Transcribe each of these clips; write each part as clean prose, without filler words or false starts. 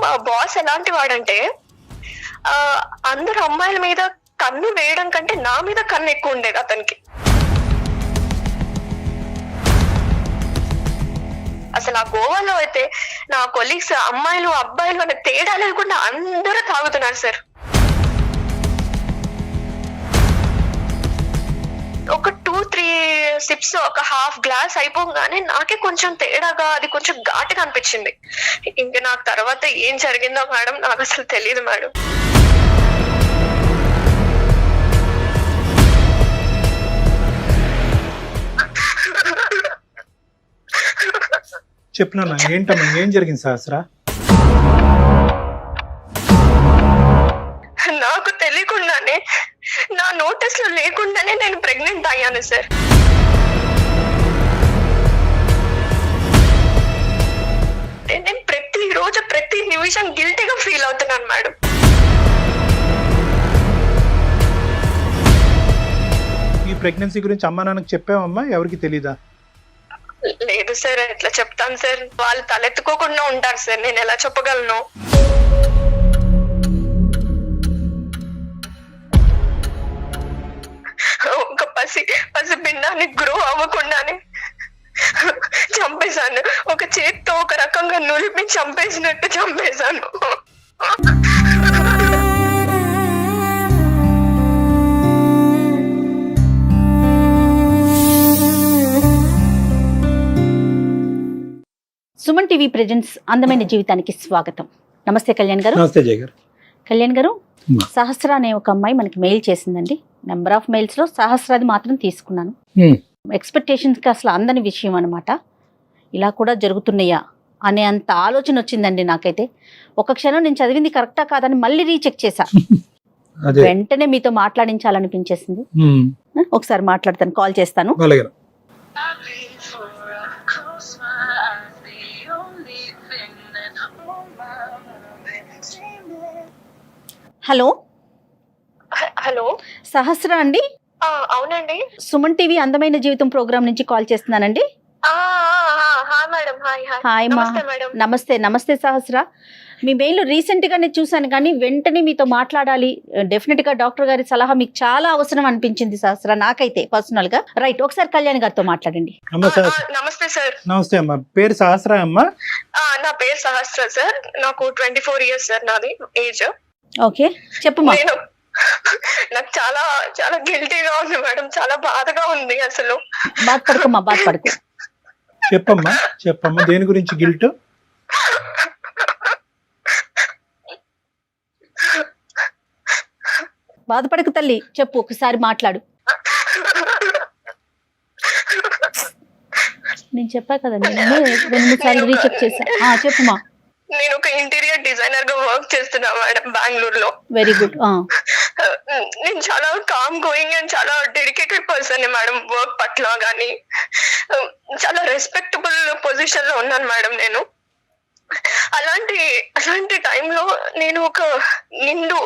మా బాస్ ఎలాంటి వాడంటే ఆ అందరు అమ్మాయిల మీద కన్ను వేయడం కంటే నా మీద కన్ను ఎక్కువ ఉండేది అతనికి. అసలు ఆ గోవాలో అయితే నా కొలీగ్స్ అమ్మాయిలు అబ్బాయిలు అనే తేడా లేకుండా అందరూ తాగుతున్నారు సార్. ఒక 2-3 సిప్స్ ఒక హాఫ్ గ్లాస్ అయిపోగానే నాకే కొంచెం తేడాగా అది కొంచెం ఘాటుగా అనిపించింది. ఇంకా నాకు తర్వాత ఏం జరిగిందో మేడం నాకు అసలు తెలియదు మేడం. చెప్పినా ఏంటమ్మా, ఏం జరిగింది సహస్ర? నాకు తెలియకుండానే నా నోటీస్ లో లేకుండానే నేను ప్రెగ్నెంట్ అయ్యాను సార్. నేను ప్రతి రోజు ప్రతి నిమిషం గిల్టీగా ఫీల్ అవుతున్నాను మేడం. ఈ ప్రెగ్నెన్సీ గురించి అమ్మా నాన్నకి చెప్పావమ్మా? ఎవరికి తెలీదా? లేదు సార్, ఎట్లా చెప్తాను సార్, వాళ్ళు తలెత్తుకోకుండా ఉంటారు సార్, నేను ఎలా చెప్పగలను? ఒక పసి పిండాన్ని గ్రో అవ్వకుండానే చంపేశాను. ఒక చేత్తో ఒక రకంగా నులిపి చంపేసినట్టు చంపేశాను. సుమన్ టీవీ ప్రెజెంట్స్ అందమైన జీవితానికి స్వాగతం. నమస్తే కళ్యాణ్ గారు. నమస్తే జయ గారు. కళ్యాణ్ గారు, సహస్ర అనే ఒక అమ్మాయి మనకి మెయిల్ చేసిందండి. నెంబర్ ఆఫ్ మెయిల్స్ లో సహస్రాది మాత్రం తీసుకున్నాను. ఎక్స్పెక్టేషన్స్ కి అసలు అందని విషయం అనమాట. ఇలా కూడా జరుగుతున్నాయా అనే అంత ఆలోచన వచ్చిందండి నాకైతే. ఒక క్షణం నేను చదివింది కరెక్టా కాదని మళ్ళీ రీచెక్ చేశా. వెంటనే మీతో మాట్లాడించాలనిపించేసింది. ఒకసారి మాట్లాడతాను, కాల్ చేస్తాను. హలో హలో, సహస్ర అండి? అవునండి. సుమన్ టీవీ అందమైన జీవితం ప్రోగ్రామ్ నుంచి కాల్ చేస్తున్నానండి. మేడం, హాయ్ మా. నమస్తే. నమస్తే సహస్ర. మీ మెయిల్ రీసెంట్ గానే చూసాను కానీ వెంటనే మీతో మాట్లాడాలి. డెఫినెట్ గా డాక్టర్ గారి సలహా మీకు చాలా అవసరం అనిపించింది సహస్ర, నాకైతే పర్సనల్ గా. రైట్, ఒకసారి కళ్యాణ్ గారితో మాట్లాడండి. నమస్తే సార్. నమస్తే అమ్మా. పేరు సహస్ర అమ్మా? నా పేరు సహస్ర సార్. నాకు 24 years సార్ నాది ఏజ్. ఓకే, చెప్పమ్మా. నాకు చాలా చాలా గిల్టీగా ఉంది మేడం, చాలా బాధగా ఉంది అసలు. బాధపడకమ్మా, బాధపడకు. చెప్పమ్మా దేని గురించి గిల్ట్? బాధపడకు తల్లి, చెప్పు, ఒకసారి మాట్లాడు. నేను చెప్పా కదండి, నేను 2 సార్లు రీచెక్ చేశా. చెప్పుమా. నేను ఒక ఇంటీరియర్ డిజైనర్ గా వర్క్ చేస్తున్నా మేడం బెంగళూరులో. Very good. నేను చాలా కామ్ గోయింగ్ అండ్ చాలా డెడికేటెడ్ పర్సన్ మేడం. వర్క్ పట్ల గానీ చాలా రెస్పెక్టబుల్ పొజిషన్ లో ఉన్నాను మేడం నేను. అలాంటి టైంలో నేను ఒక నిండు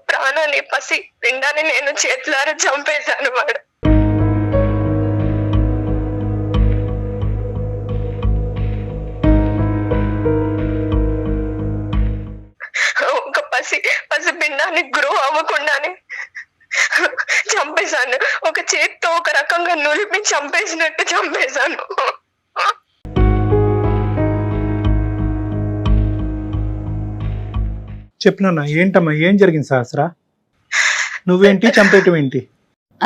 ప్రాణాన్ని, పసి పిండాన్ని నేను చేతులారా చంపేశాను మేడం. ఒక పసి పిండాన్ని గ్రో అవ్వకుండానే చంపేశాను. ఒక చేత్తో ఒక రకంగా నులిపి చంపేసినట్టు చంపేశాను. చెప్పినా ఏంటమ్మా, ఏం జరిగింది సహస్ర? నువ్వేంటి, చంపేయటం ఏంటి?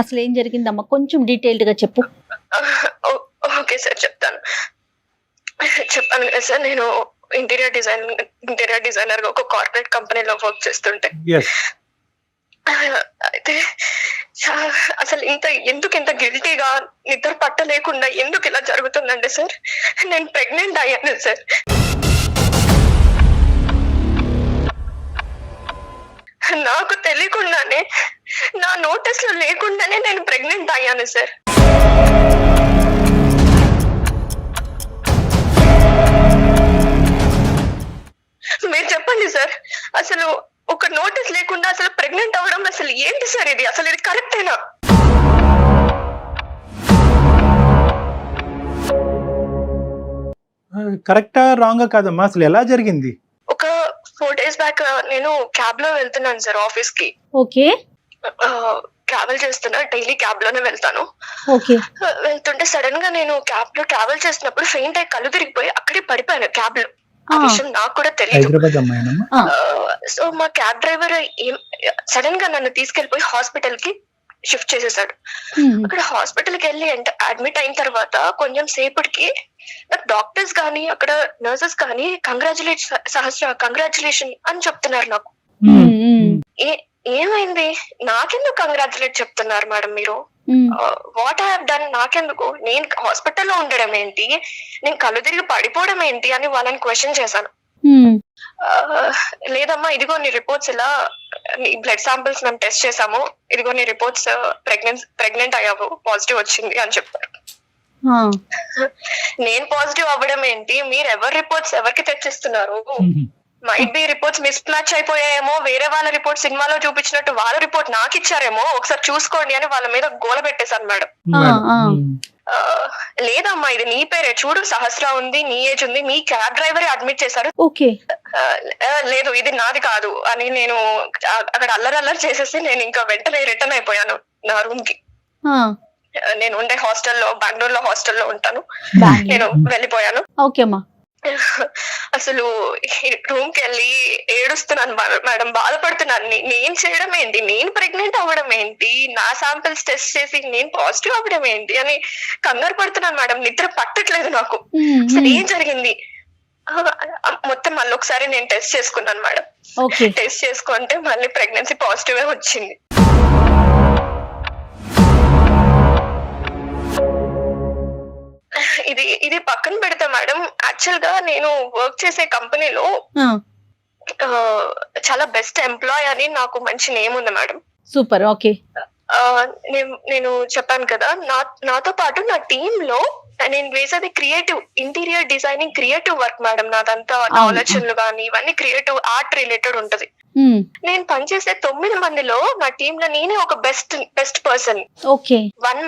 అసలు ఏం జరిగిందమ్మా, కొంచెం డీటెయిల్డ్ గా చెప్పు. ఓకే సార్, చెప్పాను కదా సార్, నేను ఇంటీరియర్ డిజైనర్ గా ఒక కార్పొరేట్ కంపెనీలో వర్క్ చేస్తుంటే అయితే అసలు ఎందుకు ఇంత గిల్టీగా నిద్ర పట్టలేకుండా ఎందుకు ఇలా జరుగుతుందండి సార్? నేను ప్రెగ్నెంట్ అయ్యాను సార్. నాకు తెలియకుండానే నా నోటీస్ లో లేకుండానే నేను ప్రెగ్నెంట్ అయ్యాను సార్. మీరు చెప్పండి సార్, అసలు ఒక నోటీస్ లేకుండా అసలు ప్రెగ్నెంట్ అవ్వడం అసలు ఏంటి సార్? ఇది అసలు ఇది కరెక్టేనా? కరెక్టా రాంగా కాదమ్మా, అసలు ఎలా జరిగింది? ఒక 4 days బ్యాక్ నేను క్యాబ్ లో వెళ్తున్నాను సార్ ఆఫీస్ కి. ఓకే ట్రావెల్ చేస్తున్నా, డైలీ క్యాబ్ లోనే వెళ్తాను. ఓకే వెళ్తుంటే సడన్ గా నేను క్యాబ్ లో ట్రావెల్ చేసినప్పుడు ఫెయింట్ అయ్యి కళ్ళు తిరిగిపోయి అక్కడే పడిపోయాను క్యాబ్ లో. ఆ విషయం నాకు కూడా తెలియదు. హైదరాబాద్ అమ్మాయినమ్మా? సో మా క్యాబ్ డ్రైవర్ సడన్ గా నన్ను తీసుకెళ్లిపోయి హాస్పిటల్ కి షిఫ్ట్ చేసేసాడు. అక్కడ హాస్పిటల్ కి వెళ్ళి అడ్మిట్ అయిన తర్వాత కొంచెం సేపటికి నాకు డాక్టర్స్ కానీ అక్కడ నర్సెస్ కానీ కంగ్రాచులేషన్ అని చెప్తున్నారు నాకు. ఏమైంది, నాకెందుకు కంగ్రాచులేట్ చెప్తున్నారు మేడం మీరు? What I have done? నాకెందుకు? నేను హాస్పిటల్లో ఉండడం ఏంటి, నేను కళ్ళు తిరిగి పడిపోవడం ఏంటి అని వాళ్ళని క్వశ్చన్ చేశాను. లేదమ్మా ఇదిగో నీ రిపోర్ట్స్ ఇలా, నీ బ్లడ్ శాంపిల్స్ మేము టెస్ట్ చేసాము, ఇదిగో నీ రిపోర్ట్స్ ప్రెగ్నెంట్ అయ్యావు, పాజిటివ్ వచ్చింది అని చెప్పారు. నేను పాజిటివ్ అవ్వడం ఏంటి, మీరు ఎవరి రిపోర్ట్స్ ఎవరికి తెచ్చిస్తున్నారు? Might be reports mismatch అయిపోయాయేమో, వేరే వాళ్ళ రిపోర్ట్ సినిమాలో చూపించినట్టు వాళ్ళ రిపోర్ట్ నాకు ఇచ్చారేమో, ఒకసారి చూసుకోండి అని వాళ్ళ మీద గోల పెట్టేశాను మేడం. లేదమ్మా ఇది నీ పేరే, చూడు సహస్ర ఉంది, నీ ఏజ్ ఉంది, మీ క్యాబ్ డ్రైవరే అడ్మిట్ చేశారు. లేదు ఇది నాది కాదు అని నేను అక్కడ అల్లరి చేసేసి నేను ఇంకా వెంటనే రిటర్న్ అయిపోయాను నా రూమ్ కి. నేను ఉండే హాస్టల్లో, బెంగళూరులో హాస్టల్లో ఉంటాను, నేను వెళ్ళిపోయాను. అసలు రూమ్ కి వెళ్ళి ఏడుస్తున్నాను మేడం, బాధపడుతున్నాను. నేను చేయడం ఏంటి, నేను ప్రెగ్నెంట్ అవ్వడం ఏంటి, నా శాంపిల్స్ టెస్ట్ చేసి నేను పాజిటివ్ అవ్వడం ఏంటి అని కంగారు పడుతున్నాను మేడం. నిద్ర పట్టట్లేదు నాకు. అసలు ఏం జరిగింది మొత్తం మళ్ళీ ఒకసారి నేను టెస్ట్ చేసుకున్నాను మేడం. టెస్ట్ చేసుకుంటే మళ్ళీ ప్రెగ్నెన్సీ పాజిటివ్ వచ్చింది. ఇది పక్కన పెడతా మేడం, యాక్చువల్ గా నేను వర్క్ చేసే కంపెనీలో చాలా బెస్ట్ ఎంప్లాయ్ అని నాకు మంచి నేమ్ ఉంది మేడం. సూపర్. ఓకే. నేను చెప్పాను కదా, నాతో పాటు నా టీమ్ లో నేను వేసేది creative interior designing, creative work madam. నాదంతా ఆలోచనలు కానీ ఇవన్నీ క్రియేటివ్ ఆర్ట్ రిలేటెడ్ ఉంటది. నేను పనిచేసే 9 మందిలో నా టీమ్ లో నేనే ఒక బెస్ట్ పర్సన్. 1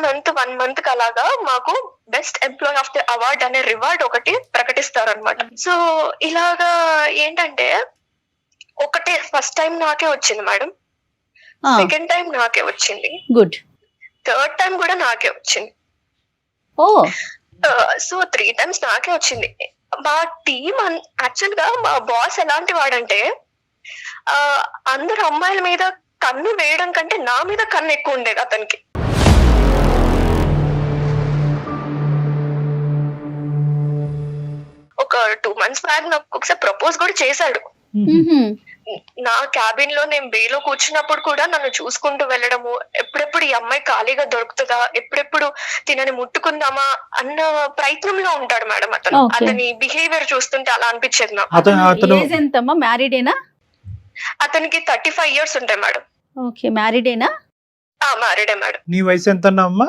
మంత్ అలాగా మాకు best employee of the award అనే రివార్డ్ ఒకటి ప్రకటిస్తారు అనమాట. సో ఇలాగా ఏంటంటే ఒకటి ఫస్ట్ టైం నాకే వచ్చింది మేడం, సెకండ్ టైం నాకే వచ్చింది, గుడ్, థర్డ్ టైం కూడా నాకే వచ్చింది. సో 3 times నాకే వచ్చింది. మా టీమ్ యాక్చువల్ గా మా బాస్ ఎలాంటి వాడంటే అందరు అమ్మాయిల మీద కన్ను వేయడం కంటే నా మీద కన్ను ఎక్కువ ఉండేది అతనికి. ఒక 2 months బ్యాక్ నాకు ఒకసారి ప్రపోజ్ కూడా చేశాడు. నా క్యాబిన్ లో నేను బేలో కూర్చున్నప్పుడు కూడా నన్ను చూసుకుంటూ వెళ్ళడము, ఎప్పుడెప్పుడు ఈ అమ్మాయి ఖాళీగా దొరుకుతుందా, ఎప్పుడెప్పుడు తినని ముట్టుకుందామా అన్న ప్రయత్నంలో ఉంటాడు మేడం అతను. అతని బిహేవియర్ చూస్తుంటే అలా అనిపించేది నాకు. అతనికి 35 years ఉంటాయి మేడం. మ్యారీడేనా? మ్యారీడే మేడం. నీ వయసు ఎంత అమ్మా?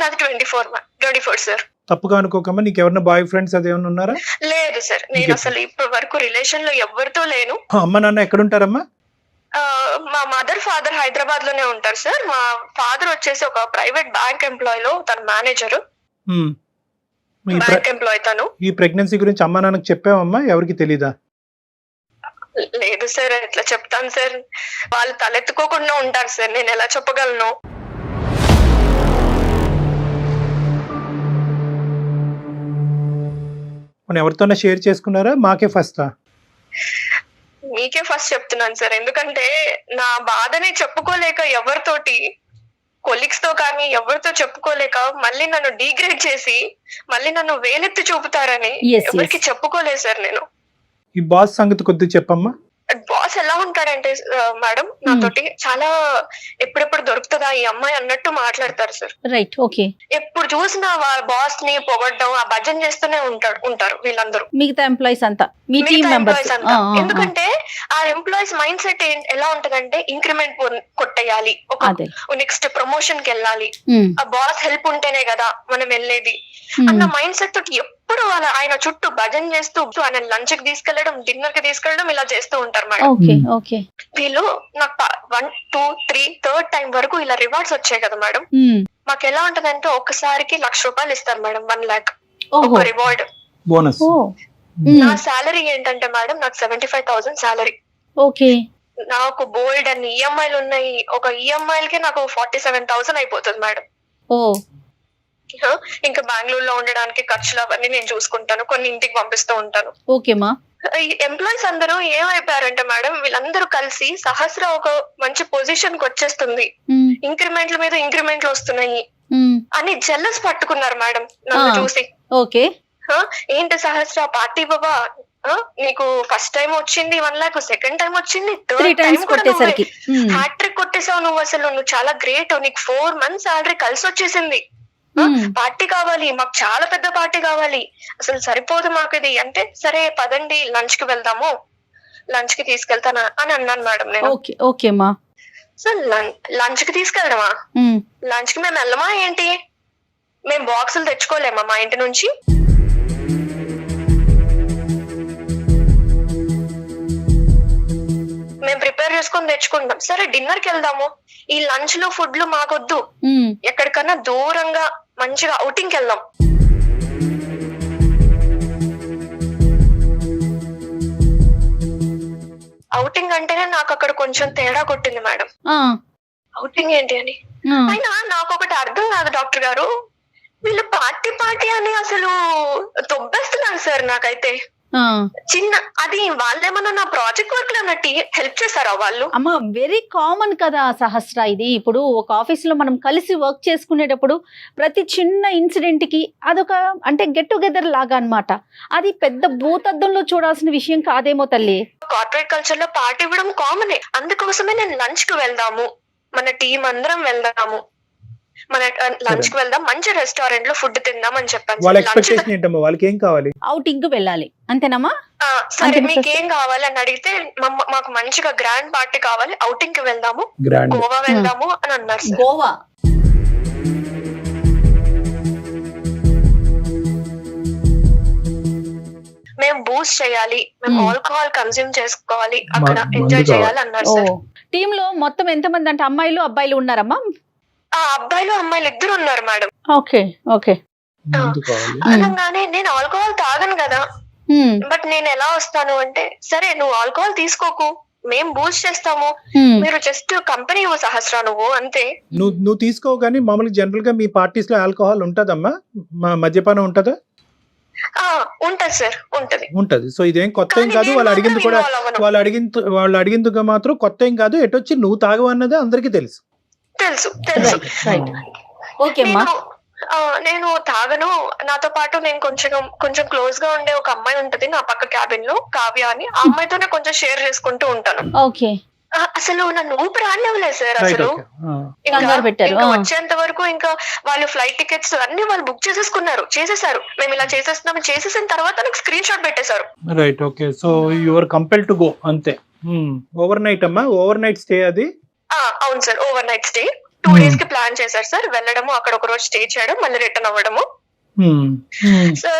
నాది 24 సార్. తప్పుగా అనుకోకమ్మా, నీకు ఎవరైనా బాయ్ ఫ్రెండ్స్ అదేమన్నా ఉన్నారా? లేదు సార్, నేను అసలు ఇప్పటి వరకు రిలేషన్ లో ఎవరితో లేను. అమ్మ నాన్న ఎక్కడ ఉంటారమ్మా? మా మదర్ ఫాదర్ హైదరాబాద్ లోనే ఉంటారు సార్. మా ఫాదర్ వచ్చేసి ఒక ప్రైవేట్ బ్యాంక్ ఎంప్లాయ్ లో తన మేనేజర్, బ్యాంక్ ఎంప్లాయ్ తను. ఈ ప్రెగ్నెన్సీ గురించి అమ్మ నాన్నకి చెప్పావమ్మా? ఎవరికి తెలీదా? లేదు సార్, ఎట్లా చెప్తాను సార్, వాళ్ళు తలెత్తుకోకుండా ఉంటారు సార్, నేను ఎలా చెప్పగలను? ఎవరితోనే షేర్ చేసుకున్నారా? మాకే ఫస్టా? మీకే ఫస్ట్ చెప్తున్నాను సార్, ఎందుకంటే నా బాధని చెప్పుకోలేక ఎవరితోటి, కొలీగ్స్ తో కానీ ఎవరితో చెప్పుకోలేక మళ్ళీ నన్ను డీగ్రేడ్ చేసి మళ్ళీ నన్ను వేలెత్తి చూపుతారని ఎవరికి చెప్పుకోలేదు సార్ నేను. ఈ బాస్ సంగతి కొద్దిగా చెప్పమ్మా. బాస్ ఎలా ఉంటాడంటే మేడం, నాతోటి చాలా ఎప్పుడెప్పుడు దొరుకుతుందా ఈ అమ్మాయి అన్నట్టు మాట్లాడతారు సార్. రైట్. ఓకే. ఎప్పుడు చూసినా బాస్ ని పొగడ్డం, ఆ భజన చేస్తూనే ఉంటారు వీళ్ళందరూ, మిగతా ఎంప్లాయీస్ అంతా, మీ టీమ్ మెంబర్స్ అంతా. ఎందుకంటే ఆ ఎంప్లాయీస్ మైండ్ సెట్ ఎలా ఉంటదంటే ఇంక్రిమెంట్ కొట్టేయాలి, ఒక నెక్స్ట్ ప్రమోషన్ కి వెళ్ళాలి, ఆ బాస్ హెల్ప్ ఉంటేనే కదా మనం వెళ్ళేది అన్న మైండ్ సెట్ తోటి ఎప్పుడు ఆయన చుట్టూ భజన చేస్తూ ఆయన లంచ్ కి తీసుకెళ్లడం, డిన్నర్ కి తీసుకెళ్లడం ఇలా చేస్తూ ఉంటారు మేడం. వీళ్ళు నాకు 1, 2, 3 థర్డ్ టైం వరకు ఇలా రివార్డ్స్ వచ్చాయి కదా మేడం. మాకు ఎలా ఉంటదంటే ఒక్కసారికి ₹1,00,000 ఇస్తారు మేడం, 1 lakh ఒక రివార్డ్. బోనస్. నా శాలరీ ఏంటంటే మేడం, నాకు 75,000 శాలరీ. ఓకే. నాకు బోల్డ్ అన్ని ఈఎంఐలు ఉన్నాయి. ఒక ఈఎంఐలకే నాకు 47,000 అయిపోతుంది మేడం. ఓ ఇంకా బెంగళూరులో ఉండడానికి ఖర్చులు అవన్నీ నేను చూసుకుంటాను, కొన్ని ఇంటికి పంపిస్తూ ఉంటాను. ఓకేమా. ఈ ఎంప్లాయీస్ అందరూ ఏమైపోయారంటే మేడం, వీళ్ళందరూ కలిసి సహస్ర ఒక మంచి పొజిషన్ కి వచ్చేస్తుంది, ఇంక్రిమెంట్ల మీద ఇంక్రిమెంట్లు వస్తున్నాయి అని జెల్లస్ పట్టుకున్నారు మేడం నన్ను చూసి. ఓకే. ఏంటి సహస్ర పార్టీ బాబా, నీకు ఫస్ట్ టైం వచ్చింది 1 lakh, సెకండ్ టైం వచ్చింది, థర్డ్ టైం కూడా హ్యాట్రిక్ కొట్టేసావు నువ్వు, అసలు నువ్వు చాలా గ్రేట్, నీకు 4 months సాలరీ కలిసి వచ్చేసింది, పార్టీ కావాలి మాకు, చాలా పెద్ద పార్టీ కావాలి, అసలు సరిపోదు మాకు ఇది అంటే, సరే పదండి లంచ్ కి వెళ్దాము, లంచ్ కి తీసుకెళ్తాను అని అన్నాను మేడం నేను. ఓకేమా. సో లంచ్ కి తీసుకెళ్దామా, లంచ్ కి మేము వెళ్ళమా ఏంటి, మేము బాక్సులు తెచ్చుకోలేమా మా ఇంటి నుంచి? మేము ప్రిపేర్ చేసుకొని తెచ్చుకుంటాం. సరే డిన్నర్ కి వెళ్దాము, ఈ లంచ్ లో ఫుడ్లు మాకొద్దు, ఎక్కడికన్నా దూరంగా మంచిగా అవుటింగ్ కి వెళ్దాం. అవుటింగ్ అంటేనే నాకు అక్కడ కొంచెం తేడా కొట్టింది మేడం. అవుటింగ్ ఏంటి అని. అయినా నాకు ఒకటి అర్థం కాదు డాక్టర్ గారు, వీళ్ళు పార్టీ అని అసలు తొబ్బేస్తున్నారు సార్ నాకైతే. చిన్న అది వాళ్ళేమన్నా నా ప్రాజెక్ట్ వర్క్ లో హెల్ప్ చేస్తారా వాళ్ళు? అమ్మా వెరీ కామన్ కదా సహస్ర, ఇది ఇప్పుడు ఒక ఆఫీస్ లో మనం కలిసి వర్క్ చేసుకునేటప్పుడు ప్రతి చిన్న ఇన్సిడెంట్ కి అదొక అంటే గెట్ టుగెదర్ లాగా అన్నమాట. అది పెద్ద భూతద్దంలో చూడాల్సిన విషయం కాదేమో తల్లి. కార్పొరేట్ కల్చర్ లో పార్టీ ఇవ్వడం కామనే, అందుకోసమే నేను లంచ్ కి వెళ్దాము, మన టీం అందరం వెళ్దాము, మన లంచ్ కి వెళ్దాం, మంచి రెస్టారెంట్ లో ఫుడ్ తిందాం అని చెప్పాను. వాళ్ళకి ఏం కావాలి, అవుటింగ్ వెళ్ళాలి అంతేనమ్మా. సరే మీకేం కావాలి అని అడిగితే, మాకు మంచిగా గ్రాండ్ పార్టీ కావాలి, అవుటింగ్ కి వెళ్దాము, గోవా వెళ్దాము అని అన్నారు. గోవా మేము బూస్ట్ చేయాలి, మేము ఆల్కహాల్ కన్స్యూమ్ చేసుకోవాలి, అక్కడ ఎంజాయ్ చేయాలి అన్నారు సార్. టీమ్ లో మొత్తం ఎంత మంది అంటే అమ్మాయిలు అబ్బాయిలు ఉన్నారమ్మా? అబ్బాయిలు అమ్మాయిలు ఇద్దరు ఉన్నారు మేడం. Okay okay. అనగానే నేను ఆల్కహాల్ తాగను కదా, బట్ నేను ఎలా వస్తాను అంటే, సరే నువ్వు ఆల్కహాల్ తీసుకోకు, మేం బూస్ట్ చేస్తాము, మీరు జస్ట్ కంపెనీ సహస్ర నువ్వు అంతే. నువ్వు తీసుకో, కానీ మామూలుగా జనరల్ గా మీ పార్టీస్ లో ఆల్కహాల్ ఉంటదమ్మా, మద్యపానం ఉంటదా? ఉంటది సార్, ఉంటది. సో ఇదేం కొత్త ఏం కాదు, వాళ్ళు అడిగింది మాత్రం కొత్త ఏం కాదు, ఎటొచ్చి నువ్వు తాగవన్నది అందరికీ తెలుసు. నేను తాగను, నాతో పాటు నేను కొంచెం క్లోజ్ గా ఉండే ఒక అమ్మాయి ఉంటది నా పక్క క్యాబిన్ లో, కావ్య అని, ఆ అమ్మాయితోనే కొంచెం షేర్ చేసుకుంటూ ఉంటాను. అసలు నన్ను ఊపిరి రానివ్వలేదు సార్. అసలు ఇంకా వచ్చేంత వరకు ఇంకా వాళ్ళు ఫ్లైట్ టికెట్స్ అన్ని వాళ్ళు బుక్ చేసేసారు, మేము ఇలా చేసేస్తున్నాం, చేసేసిన తర్వాత నాకు స్క్రీన్ షాట్ పెట్టేశారు. Right, okay. So you are compelled to go అంతే. ఓవర్ నైట్ అమ్మా, ఓవర్ నైట్ స్టే అది? అవును sir, overnight stay 2 days కి ప్లాన్ చేశారు సార్, వెళ్ళడము, అక్కడ ఒక రోజు స్టే చేయడం, మళ్ళీ రిటర్న్ అవ్వడము. సో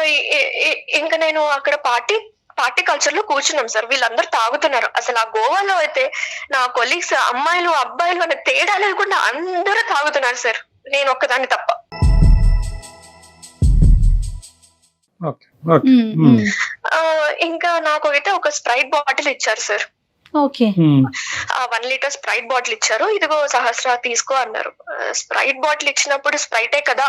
ఇంకా నేను అక్కడ పార్టీ కల్చర్ లో కూర్చున్నాం సార్, వీళ్ళందరూ తాగుతున్నారు. అసలు ఆ గోవాలో అయితే నా కొలీగ్స్ అమ్మాయిలు అబ్బాయిలు అనే తేడా లేకుండా అందరూ తాగుతున్నారు సార్, నేను ఒక్కదాన్ని తప్ప. ఇంకా నాకు అయితే ఒక స్ప్రైట్ బాటిల్ ఇచ్చారు సార్. 1 liter స్ప్రైట్ బాటిల్ ఇచ్చారు, ఇదిగో సహస్ర తీసుకో అన్నారు. స్ప్రైట్ బాటిల్ ఇచ్చినప్పుడు స్ప్రైటే కదా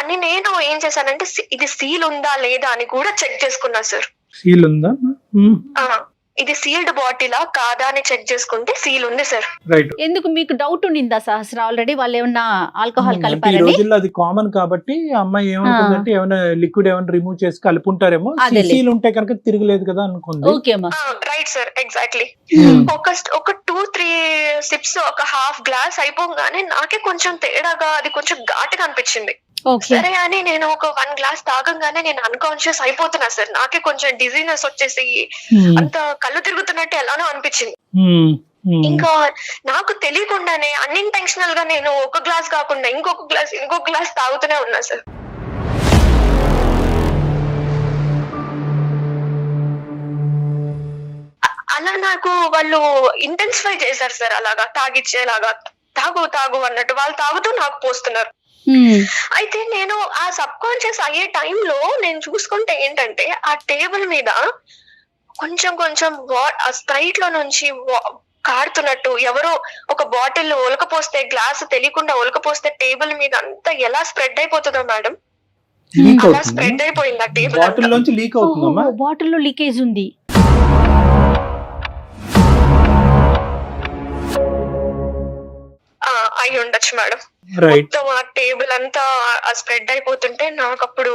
అని నేను ఏం చేశానంటే, ఇది సీల్ ఉందా లేదా అని కూడా చెక్ చేసుకున్నా సార్. సీల్ ఉందా, ఇది సీల్డ్ బాటిలా కాదా అని చెక్ చేసుకుంటే సీల్ ఉంది సార్. ఎందుకు మీకు డౌట్ ఉండిందా సహస్ర? ఆల్రెడీ వాళ్ళు ఏమన్నా ఆల్కహాల్ కలిపారని? ఈ రోజుల్లో అది కామన్ కాబట్టి అమ్మాయి ఏమనుకుందంటే ఏమైనా లిక్విడ్ ఏమైనా రిమూవ్ చేసి కలుపుంటారేమో, సీల్ ఉంటే కనుక తిరగలేదు కదా అనుకుంది. Right sir, exactly. ఒక 2-3 సిప్స్, ఒక హాఫ్ గ్లాస్ అయిపోగానే నాకే కొంచెం తేడాగా, అది కొంచెం ఘాటుగా అనిపించింది. సరే అని నేను ఒక 1 glass తాగంగానే నేను అన్కాన్షియస్ అయిపోతున్నా సార్, నాకే కొంచెం డిజీనెస్ వచ్చేసి అంత కళ్ళు తిరుగుతున్నట్టు ఎలానో అనిపించింది. ఇంకా నాకు తెలియకుండానే అన్ఇంటెన్షనల్ గా నేను ఒక గ్లాస్ కాకుండా ఇంకొక గ్లాస్ తాగుతూనే ఉన్నా సార్. అలా నాకు వాళ్ళు ఇంటెన్సిఫై చేశారు సార్, అలాగా తాగిచ్చేలాగా, తాగు అన్నట్టు వాళ్ళు తాగుతూ నాకు పోస్తున్నారు. అయితే నేను ఆ సబ్ కాన్షియస్ అయ్యే టైంలో నేను చూసుకుంటే ఏంటంటే ఆ టేబుల్ మీద కొంచెం కొంచెం ఆ స్ప్రైట్ లో నుంచి కారుతున్నట్టు ఎవరో ఒక బాటిల్ ఒలకపోస్తే గ్లాస్ తెలియకుండా ఒలకపోస్తే టేబుల్ మీద అంతా ఎలా స్ప్రెడ్ అయిపోతుందో మేడం, లీక్ అలా అవుతుంది స్ప్రెడ్ అయిపోయింది ఆ టేబుల్ బాటిల్ లోంచి లీక్ అవుతుందమ్మా. బాటిల్లో లీకేజ్ ఉంది. అయి ఉండొచ్చు మేడం. రైట్. మొత్తం ఆ టేబుల్ అంతా స్ప్రెడ్ అయిపోతుంటే నాకు అప్పుడు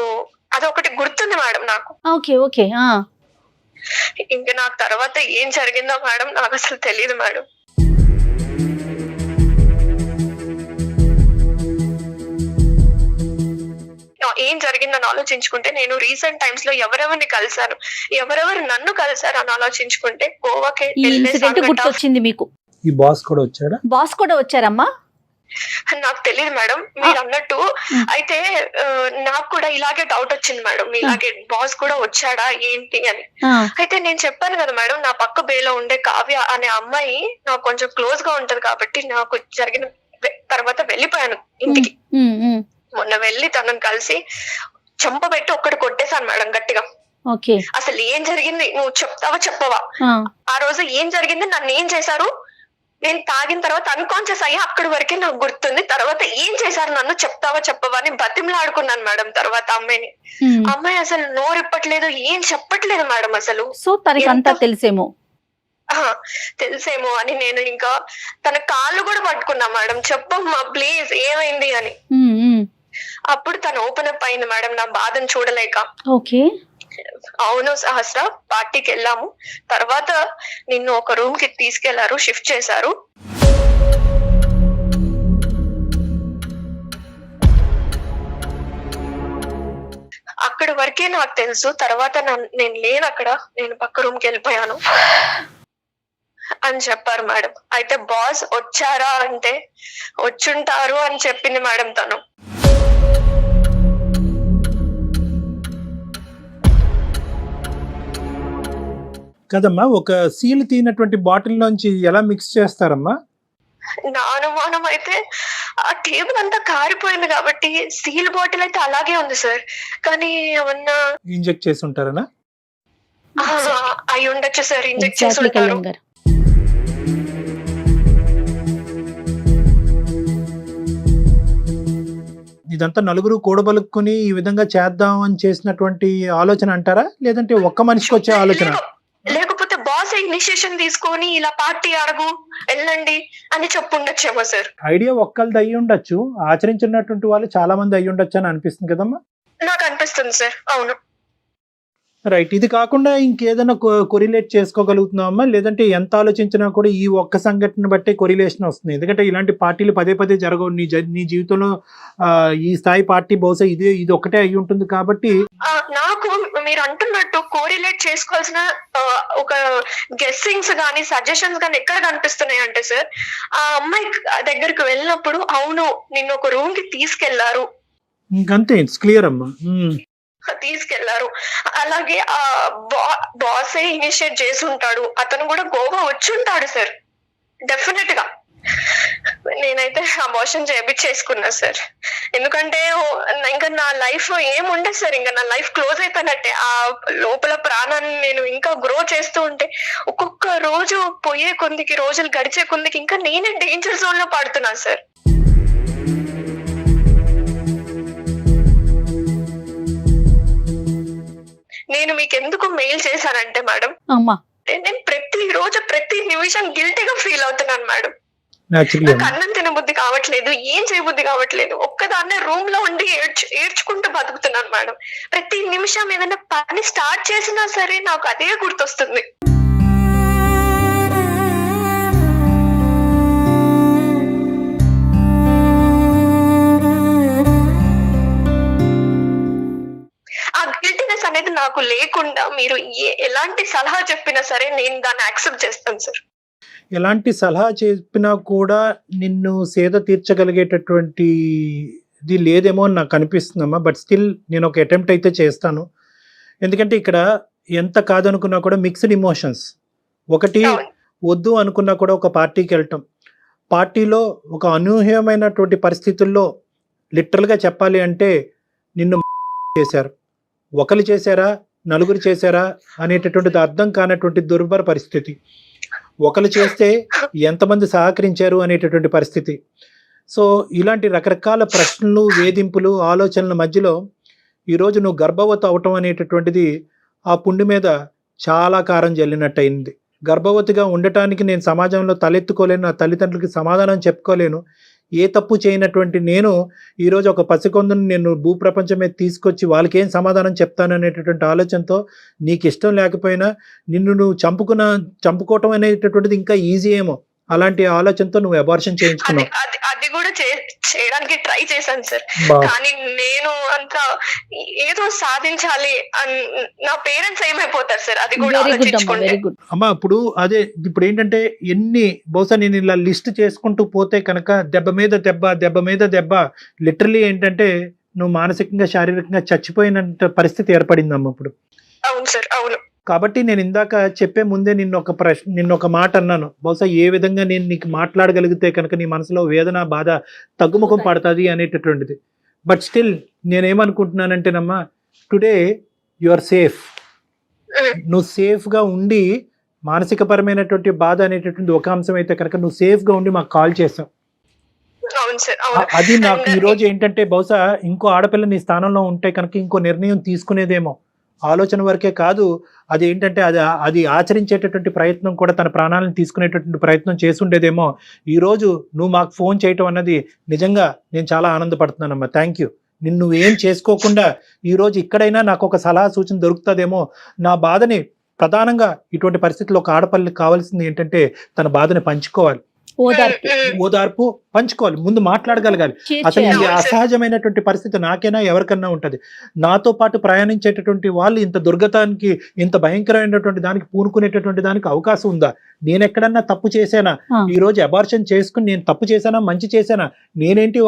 అదొకటి గుర్తుంది మేడం నాకు. Okay okay. ఇంకా నాకు తర్వాత ఏం జరిగిందో మేడం నాకు అసలు తెలియదు మేడం. ఏం జరిగిందని ఆలోచించుకుంటే నేను రీసెంట్ టైమ్స్ లో ఎవరెవరిని కలిసాను, ఎవరెవరు నన్ను కలిసారు అని ఆలోచించుకుంటే గోవాకి ఈ ఇన్సిడెంట్ గుర్తొచ్చింది మీకు. ఈ బాస్ కూడా వచ్చాడా? బాస్ కూడా వచ్చారమ్మా? నాకు తెలియదు మేడం మీరు అన్నట్టు. అయితే నాకు కూడా ఇలాగే డౌట్ వచ్చింది మేడం, ఇలాగే బాస్ కూడా వచ్చాడా ఏంటి అని. అయితే నేను చెప్పాను కదా మేడం, నా పక్క బేలో ఉండే కావ్య అనే అమ్మాయి నాకు కొంచెం క్లోజ్ గా ఉంటది కాబట్టి నాకు జరిగిన తర్వాత వెళ్ళిపోయాను ఇంటికి. మొన్న వెళ్ళి తనని కలిసి చంపబెట్టి ఒక్కటి కొట్టేశాను మేడం గట్టిగా. అసలు ఏం జరిగింది నువ్వు చెప్తావా చెప్పవా, ఆ రోజు ఏం జరిగింది, నన్ను ఏం చేశారు, నేను తాగిన తర్వాత అన్కాన్షియస్ అయ్యా అక్కడి వరకే నాకు గుర్తుంది, తర్వాత ఏం చేశారు నన్ను చెప్తావా చెప్పవా అని బతిమలాడుకున్నాను మేడం. తర్వాత అమ్మాయి అసలు నోరిప్పట్లేదు, ఏం చెప్పట్లేదు మేడం అసలు. సో తనకి అంతా తెలిసేమో అని నేను ఇంకా తన కాళ్ళు కూడా పట్టుకున్నా మేడం, చెప్పమ్మా ప్లీజ్ ఏమైంది అని. అప్పుడు తను ఓపెన్ అప్ అయింది మేడం నా బాధను చూడలేక. ఓకే. అవును సహస్ర, పార్టీకి వెళ్ళాము, తర్వాత నిన్ను ఒక రూమ్ కి తీసుకెళ్లారు, షిఫ్ట్ చేశారు. అక్కడి వరకే నాకు తెలుసు, తర్వాత నేను లేను అక్కడ, నేను పక్క రూమ్ కి వెళ్ళిపోయాను అని చెప్పారు మేడం. అయితే బాస్ వచ్చారా అంటే వచ్చుంటారు అని చెప్పింది మేడం తను. కదమ్మా, ఒక సీల్ తీనటువంటి బాటిల్ లోంచి ఎలా మిక్స్ చేస్తారమ్మా? నా అనుమానం అయితే ఆ టేబుల్ అంతా కారిపోయింది కాబట్టి సీల్ బాటిల్ అయితే అలాగే ఉంది సార్, కానీ ఏమన్నా ఇంజెక్ట్ చేసి ఉంటారనా? అయి ఉండొచ్చు సార్, ఇంజెక్ట్ చేసి ఉంటారు. ఇదంతా నలుగురు కూడబలుక్కుని ఈ విధంగా చేద్దాం అని చేసినటువంటి ఆలోచన అంటారా, లేదంటే ఒక్క మనిషికి వచ్చే ఆలోచన? లేకపోతే బాస్ ఇనిషియేషన్ తీసుకొని ఇలా పార్టీ అడుగు వెళ్ళండి అని చెప్పుండొచ్చేమో సార్. ఐడియా ఒక్కళ్ళది అయ్యి ఉండొచ్చు, ఆచరించినటువంటి వాళ్ళు చాలా మంది అయ్యి ఉండొచ్చు అని అనిపిస్తుంది కదమ్మా. నాకు అనిపిస్తుంది సార్. అవును. రైట్. ఇది కాకుండా ఇంకేదైనా కొరిలేట్ చేసుకోగలుగుతున్నామా, లేదంటే ఎంత ఆలోచించినా కూడా ఈ ఒక్క సంఘటన బట్టే కొరిలేషన్ వస్తుంది? ఎందుకంటే ఇలాంటి పార్టీలు పదే పదే జరగవు నీ జీవితంలో. ఈ స్థాయి పార్టీ బహుశా ఇది ఒక్కటే అయి ఉంటుంది కాబట్టి. నాకు మీరు అంటున్నట్టు కోరిలేట్ చేసుకోవాల్సిన ఒక గెస్సింగ్స్ గానీ సజెషన్స్ గానీ ఎక్కడ కనిపిస్తున్నాయి అంటే సార్, ఆ అమ్మాయి దగ్గరికి వెళ్ళినప్పుడు అవును నిన్ను ఒక రూమ్ కి తీసుకెళ్లారు, ఇంకంతే, ఇట్స్ క్లియర్ అమ్మా. తీసుకెళ్లారు. అలాగే ఆ బాసే ఇనిషియేట్ చేసి ఉంటాడు, అతను కూడా గోవా వచ్చి ఉంటాడు సార్ డెఫినెట్ గా. నేనైతే అబార్షన్ చేయించేసుకున్నా సార్, ఎందుకంటే ఇంకా నా లైఫ్ ఏముండదు సార్, ఇంకా నా లైఫ్ క్లోజ్ అయిపోయినట్టే. ఆ లోపల ప్రాణాన్ని నేను ఇంకా గ్రో చేస్తూ ఉంటే ఒక్కొక్క రోజు పోయే కొందికి, రోజులు గడిచే కొందికి ఇంకా నేనే డేంజర్ జోన్ లో పడుతున్నాను సార్. నేను మీకు ఎందుకు మెయిల్ చేశానంటే మేడం, నేను ప్రతి రోజు ప్రతి నిమిషం గిల్టీగా ఫీల్ అవుతున్నాను మేడం. నాకు అన్నం తినబుద్ధి కావట్లేదు, ఏం చేయబుద్ధి కావట్లేదు, ఒక్కదాన్నే రూమ్ లో ఉండి ఏడ్చుకుంటూ బతుకుతున్నాను మేడం. ప్రతి నిమిషం ఏదైనా పని స్టార్ట్ చేసినా సరే నాకు అదే గుర్తొస్తుంది. ఆ గిల్టీనెస్ అనేది నాకు లేకుండా మీరు ఎలాంటి సలహా చెప్పినా సరే నేను దాన్ని యాక్సెప్ట్ చేస్తాను సార్. ఎలాంటి సలహా చెప్పినా కూడా నిన్ను సేద తీర్చగలిగేటటువంటి ఇది లేదేమో అని నాకు అనిపిస్తుందమ్మా. బట్ స్టిల్ నేను ఒక అటెంప్ట్ అయితే చేస్తాను. ఎందుకంటే ఇక్కడ ఎంత కాదనుకున్నా కూడా మిక్స్డ్ ఇమోషన్స్. ఒకటి వద్దు అనుకున్నా కూడా ఒక పార్టీకి వెళ్ళటం, పార్టీలో ఒక అనూహ్యమైనటువంటి పరిస్థితుల్లో లిటరల్గా చెప్పాలి అంటే నిన్ను చేశారు. ఒకరు చేశారా, నలుగురు చేశారా అనేటటువంటిది అర్థం కానటువంటి దుర్భర పరిస్థితి. ఒకరు చేస్తే ఎంతమంది సహకరించారు అనేటటువంటి పరిస్థితి. సో ఇలాంటి రకరకాల ప్రశ్నలు, వేధింపులు, ఆలోచనల మధ్యలో ఈరోజు నువ్వు గర్భవతి అవటం అనేటటువంటిది ఆ పుండు మీద చాలా కారం జల్లినట్టు అయింది. గర్భవతిగా ఉండటానికి నేను సమాజంలో తలెత్తుకోలేను, నా తల్లిదండ్రులకి సమాధానం చెప్పుకోలేను. ఏ తప్పు చేయనటువంటి నేను ఈరోజు ఒక పసికొందుని నేను భూప్రపంచం మీద తీసుకొచ్చి వాళ్ళకి ఏం సమాధానం చెప్తాను అనేటటువంటి ఆలోచనతో, నీకు ఇష్టం లేకపోయినా నిన్ను నువ్వు చంపుకోవటం అనేటటువంటిది ఇంకా ఈజీ ఏమో, అలాంటి ఆలోచనతో నువ్వు అబార్షన్ చేయించుకున్నావు. అది కూడా చేయడానికి ట్రై చేశాను సార్. కానీ నేను అంతా ఏదో సాధించాలి నా పేరెంట్స్ ఏమైపోతారు సార్, అది కూడా ఆలోచించుకోండి అమ్మా. ఇప్పుడు ఏంటంటే బహుశా నేను ఇలా లిస్ట్ చేసుకుంటూ పోతే కనుక దెబ్బ మీద దెబ్బ లిటరలీ ఏంటంటే నువ్వు మానసికంగా, శారీరకంగా చచ్చిపోయినంత పరిస్థితి ఏర్పడిందమ్మా ఇప్పుడు. అవును సార్, అవును. కాబట్టి నేను ఇందాక చెప్పే ముందే నిన్న ఒక మాట అన్నాను. బహుశా ఏ విధంగా నేను నీకు మాట్లాడగలిగితే కనుక నీ మనసులో వేదన, బాధ తగ్గుముఖం పడుతుంది అనేటటువంటిది. బట్ స్టిల్ నేనేమనుకుంటున్నానంటేనమ్మా, టుడే యు ఆర్ సేఫ్. నువ్వు సేఫ్గా ఉండి, మానసికపరమైనటువంటి బాధ అనేటటువంటి ఒక అంశం అయితే కనుక నువ్వు సేఫ్గా ఉండి మాకు కాల్ చేసావు. అది నాకు ఈరోజు ఏంటంటే బహుశా ఇంకో ఆడపిల్ల నీ స్థానంలో ఉంటే కనుక ఇంకో నిర్ణయం తీసుకునేదేమో. ఆలోచన వరకే కాదు, అది ఏంటంటే అది ఆచరించేటటువంటి ప్రయత్నం కూడా, తన ప్రాణాలను తీసుకునేటటువంటి ప్రయత్నం చేసుండేదేమో. ఈరోజు నువ్వు మాకు ఫోన్ చేయటం అన్నది నిజంగా నేను చాలా ఆనందపడుతున్నానమ్మా. Thank you. నిన్ను ఏం చేసుకోకుండా ఈరోజు ఇక్కడైనా నాకు ఒక సలహా సూచన దొరుకుతుందేమో. నా బాధని ప్రధానంగా ఇటువంటి పరిస్థితుల్లో ఒక ఆడపల్లికి కావాల్సింది ఏంటంటే తన బాధని పంచుకోవాలి, ఓదార్పు పంచుకోవాలి, ముందు మాట్లాడగలగాలి. అసలు ఈ అసహజమైనటువంటి పరిస్థితి నాకైనా ఎవరికన్నా ఉంటది. నాతో పాటు ప్రయాణించేటటువంటి వాళ్ళు ఇంత దుర్గతానికి, ఇంత భయంకరమైనటువంటి దానికి పూనుకునేటటువంటి దానికి అవకాశం ఉందా? నేను ఎక్కడన్నా తప్పు చేశానా? ఈ రోజు అబార్షన్ చేసుకుని నేను తప్పు చేశానా, మంచి చేశానా, నేనేంటి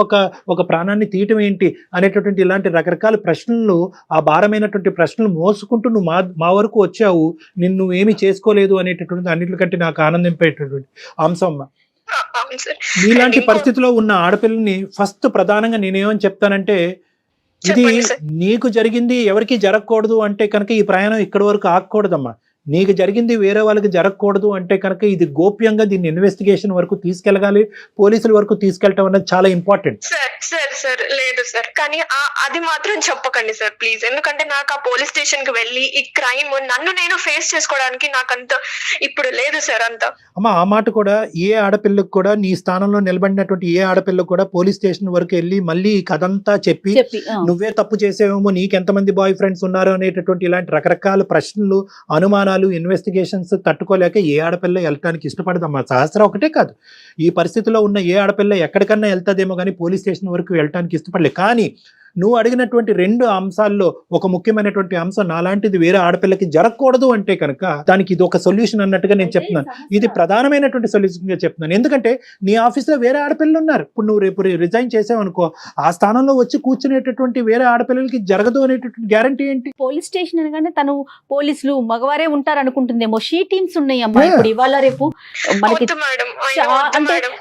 ఒక ప్రాణాన్ని తీయటం ఏంటి అనేటటువంటి ఇలాంటి రకరకాల ప్రశ్నలు, ఆ భారమైనటువంటి ప్రశ్నలు మోసుకుంటూ నువ్వు మా వరకు వచ్చావు. నిన్ను ఏమీ చేసుకోలేదు అనేటటువంటి అన్నిటికంటే నాకు ఆనందింపేటటువంటి అంశం అమ్మ. నీలాంటి పరిస్థితిలో ఉన్న ఆడపిల్లని ఫస్ట్ ప్రధానంగా నేనేమని చెప్తానంటే, ఇది నీకు జరిగింది ఎవరికి జరగకూడదు అంటే కనుక ఈ ప్రయాణం ఇక్కడి వరకు ఆగకూడదమ్మా. నీకు జరిగింది వేరే వాళ్ళకి జరగకూడదు అంటే కనుక ఇది గోప్యంగా దీన్ని ఇన్వెస్టిగేషన్ వరకు తీసుకెళ్ళగాలి, పోలీసుల వరకు తీసుకెళ్ళటం అనేది చాలా ఇంపార్టెంట్. సార్ లేదు సార్, కానీ అది మాత్రం చెప్పకండి సార్ ప్లీజ్. ఎందుకంటే నాకు ఆ పోలీస్ స్టేషన్ కి వెళ్ళి ఈ క్రైమ్ నన్ను నేను ఫేస్ చేసుకోవడానికి నాకంత ఇప్పుడు లేదు సార్ అంతా. అమ్మా ఆ మాట కూడా ఏ ఆడపిల్లకు కూడా, నీ స్థానంలో నిలబడినటువంటి ఏ ఆడపిల్లకు కూడా పోలీస్ స్టేషన్ వరకు వెళ్ళి మళ్ళీ ఈ కథంతా చెప్పి నువ్వే తప్పు చేసేవేమో, నీకెంతమంది బాయ్ ఫ్రెండ్స్ ఉన్నారు అనేటటువంటి ఇలాంటి రకరకాల ప్రశ్నలు, అనుమానాలు, ఇన్వెస్టిగేషన్స్ తట్టుకోలేక ఏ ఆడపిల్ల వెళ్ళటానికి ఇష్టపడదమ్మా. సహస్ర ఒకటే కాదు, ఈ పరిస్థితిలో ఉన్న ఏ ఆడపిల్ల ఎక్కడికన్నా వెళ్తాదేమో కానీ పోలీస్ స్టేషన్ వరకు వెళ్ళటానికి ఇష్టపడలే. కానీ నువ్వు అడిగినటువంటి రెండు అంశాల్లో ఒక ముఖ్యమైనటువంటి అంశం, నాలాంటిది వేరే ఆడపిల్లకి జరగకూడదు అంటే కనుక దానికి ఇది ఒక సొల్యూషన్ అన్నట్టుగా నేను చెప్తున్నాను. ఇది ప్రధానమైనటువంటి సొల్యూషన్గా చెప్తున్నాను. ఎందుకంటే నీ ఆఫీస్లో వేరే ఆడపిల్లలు ఉన్నారు. ఇప్పుడు నువ్వు రేపు రిజైన్ చేసావు అనుకో, ఆ స్థానంలో వచ్చి కూర్చునేటటువంటి వేరే ఆడపిల్లలకి జరగదు అనేటటువంటి గ్యారంటీ ఏంటి? పోలీస్ స్టేషన్ అనగానే తను పోలీసులు మగవారే ఉంటారు అనుకుంటుందేమో. షీ టీమ్స్ ఉన్నాయి అమ్మా ఇప్పుడు ఇవాళ రేపు మనకి.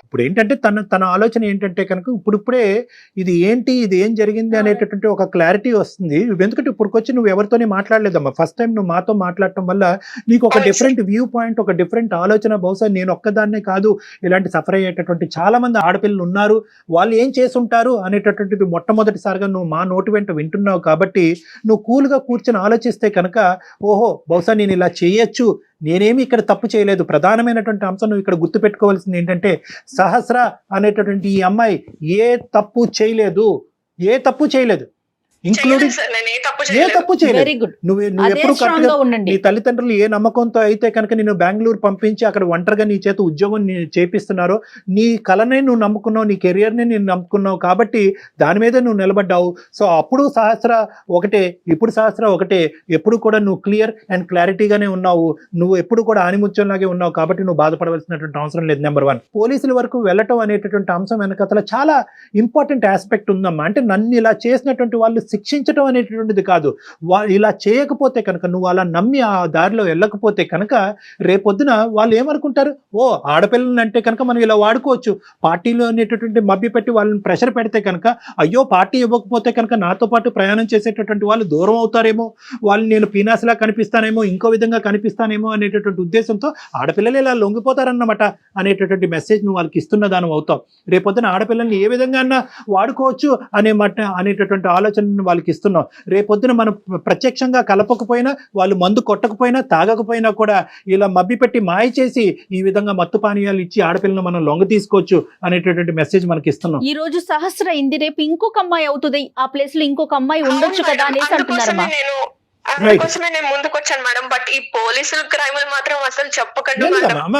ఇప్పుడు ఏంటంటే తన ఆలోచన ఏంటంటే కనుక ఇప్పుడే ఇది ఏంటి, ఇది ఏం జరిగింది అనేటటువంటి ఒక క్లారిటీ వస్తుంది. ఎందుకంటే ఇప్పుడుకొచ్చి నువ్వు ఎవరితోనే మాట్లాడలేదమ్మా. ఫస్ట్ టైం నువ్వు మాతో మాట్లాడటం వల్ల నీకు ఒక డిఫరెంట్ వ్యూ పాయింట్, ఒక డిఫరెంట్ ఆలోచన. బహుశా నేను ఒక్కదాన్నే కాదు, ఇలాంటి సఫర్ అయ్యేటటువంటి చాలా మంది ఆడపిల్లలు ఉన్నారు, వాళ్ళు ఏం చేసుంటారు అనేటటువంటిది మొట్టమొదటిసారిగా నువ్వు మా నోటి వెంట వింటున్నావు. కాబట్టి నువ్వు కూల్గా కూర్చొని ఆలోచిస్తే కనుక, ఓహో బహుశా నేను ఇలా చేయొచ్చు, నేనేమి ఇక్కడ తప్పు చేయలేదు. ప్రధానమైనటువంటి అంశం నువ్వు ఇక్కడ గుర్తుపెట్టుకోవాల్సింది ఏంటంటే, సహస్ర అనేటటువంటి ఈ అమ్మాయి ఏ తప్పు చేయలేదు, ఇంక్లూడింగ్ ఏ తప్పు చేయలేదు. నువ్వు ఎప్పుడు కరెక్ట్గా నీ తల్లిదండ్రులు ఏ నమ్మకంతో అయితే కనుక నేను బెంగళూరు పంపించి అక్కడ ఒంటరిగా నీ చేత ఉద్యోగం చేపిస్తున్నారో, నీ కళనే నువ్వు నమ్ముకున్నావు, నీ కెరియర్ని నేను నమ్ముకున్నావు, కాబట్టి దాని మీద నువ్వు నిలబడ్డావు. సో అప్పుడు సహస్ర ఒకటే, ఇప్పుడు సహస్ర ఒకటే. ఎప్పుడు కూడా నువ్వు క్లియర్ అండ్ క్లారిటీగానే ఉన్నావు, నువ్వు ఎప్పుడు కూడా ఆనిముత్యంలాగే ఉన్నావు. కాబట్టి నువ్వు బాధపడవలసినటువంటి అవసరం లేదు. నెంబర్ 1, పోలీసుల వరకు వెళ్ళటం అనేటటువంటి అంశం వెనకతల చాలా ఇంపార్టెంట్ ఆస్పెక్ట్ ఉందమ్మా. అంటే నన్ను ఇలా చేసినటువంటి వాళ్ళు శిక్షించడం అనేటువంటిది కాదు. ఇలా చేయకపోతే కనుక, నువ్వు అలా నమ్మి ఆ దారిలో వెళ్ళకపోతే కనుక, రేపొద్దున వాళ్ళు ఏమనుకుంటారు, ఓ ఆడపిల్లలు అంటే కనుక మనం ఇలా వాడుకోవచ్చు. పార్టీలో అనేటటువంటి మభ్యపెట్టి వాళ్ళని ప్రెషర్ పెడితే కనుక, అయ్యో పార్టీ ఇవ్వకపోతే కనుక నాతో పాటు ప్రయాణం చేసేటటువంటి వాళ్ళు దూరం అవుతారేమో, వాళ్ళు నేను పీనాసిలా కనిపిస్తానేమో, ఇంకో విధంగా కనిపిస్తానేమో అనేటటువంటి ఉద్దేశంతో ఆడపిల్లలు ఇలా లొంగిపోతారన్నమాట అనేటటువంటి మెసేజ్ నువ్వు వాళ్ళకి ఇస్తున్న దానం అవుతావు. రేపొద్దున ఆడపిల్లల్ని ఏ విధంగా వాడుకోవచ్చు అనేటటువంటి ఆలోచనను వాళ్ళకి ఇస్తున్నాం. రేపొద్దున మనం ప్రత్యక్షంగా కలపకపోయినా, వాళ్ళు మందు కొట్టకపోయినా, తాగకపోయినా కూడా ఇలా మభ్యపెట్టి మాయ చేసి ఈ విధంగా మత్తు పానీయాలు ఇచ్చి ఆడపిల్లను మనం లొంగ తీసుకోవచ్చు అనేటటువంటి మెసేజ్ మనకి ఇస్తున్నాం. ఈ రోజు సహస్ర అయింది, రేపు ఇంకొక అమ్మాయి అవుతుంది, ఆ ప్లేస్ లో ఇంకొక అమ్మాయి ఉండొచ్చు కదా అనేసి అంటున్నారమ్మా. అందుకోసమే నేను ముందుకు వచ్చాను మేడం. బట్ ఈ పోలీసులు క్రైములు మాత్రం అసలు చెప్పకండి మేడం.